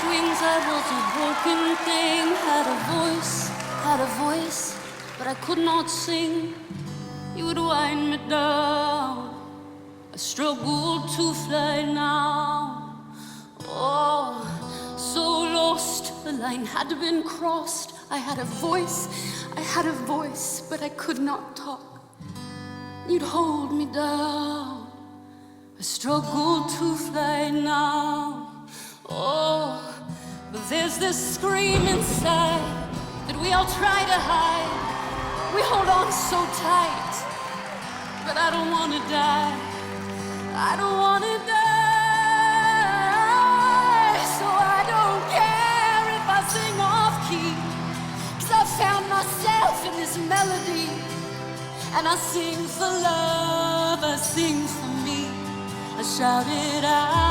wings, I was a broken thing. Had a voice, but I could not sing. You would wind me down. I struggled to fly now. Oh, so lost, the line had been crossed. I had a voice, but I could not talk. You'd hold me down. I struggle to fly now. Oh, but there's this scream inside that we all try to hide. We hold on so tight, but I don't want to die. I don't want to die. So I don't care if I sing off key, 'cause I found myself in this melody. And I sing for love, I sing for me. I shout it out.